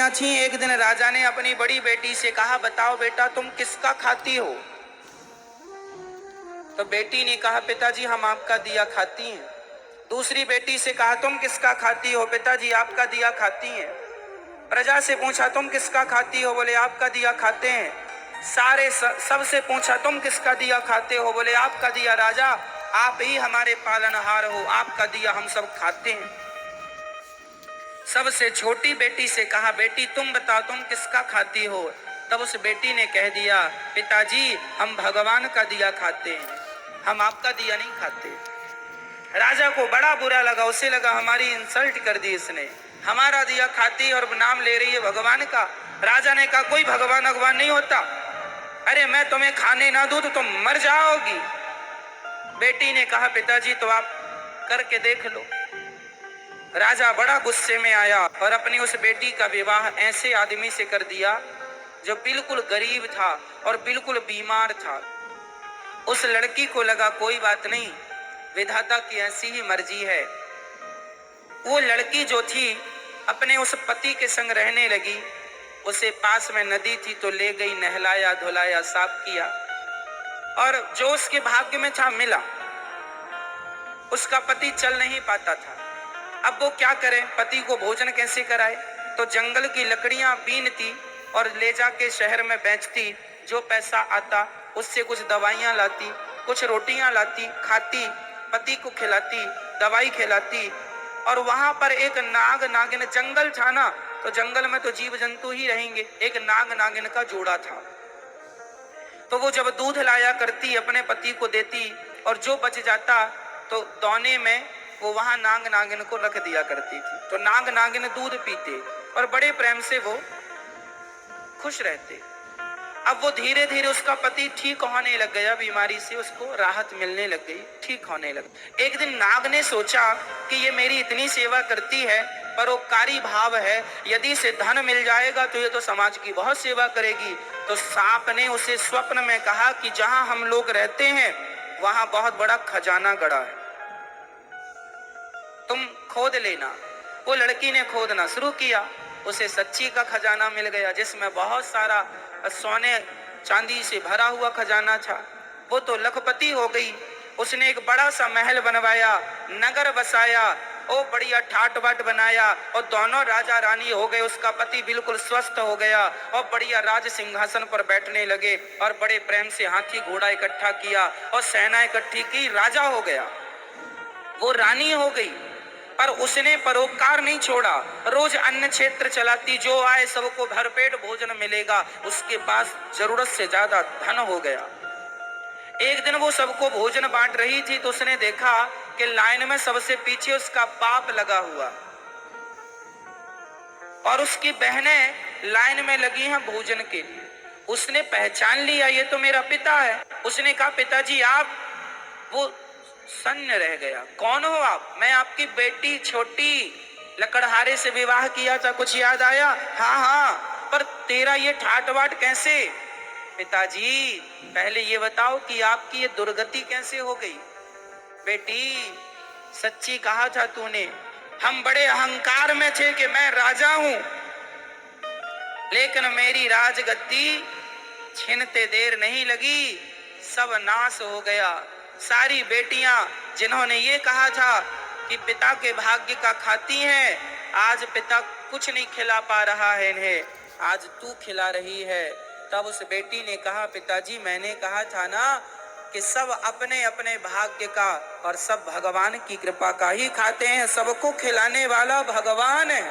बेटियां थीं। एक दिन राजा ने अपनी बड़ी बेटी से कहा, बताओ बेटा तुम किसका खाती हो? तो बेटी ने कहा, पिताजी हम आपका दिया खाती हैं। दूसरी बेटी से कहा, तुम किसका खाती हो? पिताजी आपका दिया खाती हैं। प्रजा से पूछा, तुम किसका खाती हो? बोले आपका दिया खाते हैं। सबसे पूछा, तुम किसका दिया खाते हो? बोले आपका दिया। राजा आप ही हमारे पालनहार हो, आपका दिया हम सब खाते हैं। सबसे छोटी बेटी से कहा, बेटी तुम बताओ तुम किसका खाती हो? तब उस बेटी ने कह दिया, पिताजी हम भगवान का दिया खाते हैं, हम आपका दिया नहीं खाते। राजा को बड़ा बुरा लगा, उसे लगा हमारी इंसल्ट कर दी इसने, हमारा दिया खाती और नाम ले रही है भगवान का। राजा ने कहा, कोई भगवान भगवान नहीं होता, अरे मैं तुम्हें खाने ना दूं तो तुम मर जाओगी। बेटी ने कहा, पिताजी तो आप करके देख लो। राजा बड़ा गुस्से में आया और अपनी उस बेटी का विवाह ऐसे आदमी से कर दिया जो बिल्कुल गरीब था और बिल्कुल बीमार था। उस लड़की को लगा कोई बात नहीं, विधाता की ऐसी ही मर्जी है। वो लड़की जो थी अपने उस पति के संग रहने लगी। उसे पास में नदी थी तो ले गई, नहलाया धुलाया साफ किया, और जो उसके भाग्य में था मिला। उसका पति चल नहीं पाता था, अब वो क्या करे, पति को भोजन कैसे कराए? तो जंगल की लकड़ियां बीनती और ले जाके शहर में बेचती, जो पैसा आता उससे कुछ दवाइयां लाती, कुछ रोटियां लाती, खाती, पति को खिलाती, दवाई खिलाती। और वहां पर एक नाग नागिन, जंगल था ना तो जंगल में तो जीव जंतु ही रहेंगे, एक नाग नागिन का जोड़ा था। तो वो जब दूध लाया करती अपने पति को देती, और जो बच जाता तो दौने में वो वहां नाग नागिन को रख दिया करती थी। तो नाग नागिन दूध पीते और बड़े प्रेम से वो खुश रहते। अब वो धीरे धीरे उसका पति ठीक होने लग गया, बीमारी से उसको राहत मिलने लग गई, ठीक होने लग। एक दिन नाग ने सोचा कि ये मेरी इतनी सेवा करती है, परोपकारी भाव है, यदि इसे धन मिल जाएगा तो ये तो समाज की बहुत सेवा करेगी। तो सांप ने उसे स्वप्न में कहा कि जहां हम लोग रहते हैं वहां बहुत बड़ा खजाना गड़ा है, तुम खोद लेना। वो लड़की ने खोदना शुरू किया, उसे सच्ची का खजाना मिल गया जिसमें बहुत सारा सोने चांदी से भरा हुआ खजाना था। वो तो लखपति हो गई। उसने एक बड़ा सा महल बनवाया, नगर बसाया, ओ बढ़िया ठाट बाट बनाया, और दोनों राजा रानी हो गए। उसका पति बिल्कुल स्वस्थ हो गया और बढ़िया राज सिंहासन पर बैठने लगे, और बड़े प्रेम से हाथी घोड़ा इकट्ठा किया और सेना इकट्ठी की, राजा हो गया। वो रानी हो गई, पर उसने परोपकार नहीं छोड़ा। रोज अन्न क्षेत्र चलाती, जो आए सबको भरपेट भोजन मिलेगा। उसके पास जरूरत से ज्यादा धन हो गया। एक दिन वो सबको भोजन बांट रही थी तो उसने देखा कि लाइन में सबसे पीछे उसका बाप लगा हुआ और उसकी बहनें लाइन में लगी हैं भोजन के लिए। उसने पहचान लिया, ये तो मेरा पिता है। उसने कहा, पिताजी आप? वो सन्न रह गया, कौन हो आप? मैं आपकी बेटी छोटी लकड़हारे से विवाह किया था, कुछ याद आया? हाँ हाँ, पर तेरा ये ठाट बाट कैसे? पिताजी पहले ये बताओ कि आपकी ये दुर्गति कैसे हो गई? बेटी सच्ची कहा था तूने, हम बड़े अहंकार में थे कि मैं राजा हूं, लेकिन मेरी राजगद्दी छीनते देर नहीं लगी, सब नाश हो गया। सारी बेटियां जिन्होंने ये कहा था कि पिता के भाग्य का खाती हैं, आज पिता कुछ नहीं खिला पा रहा है इन्हें, आज तू खिला रही है। तब उस बेटी ने कहा, पिताजी मैंने कहा था ना कि सब अपने अपने भाग्य का और सब भगवान की कृपा का ही खाते हैं, सबको खिलाने वाला भगवान है।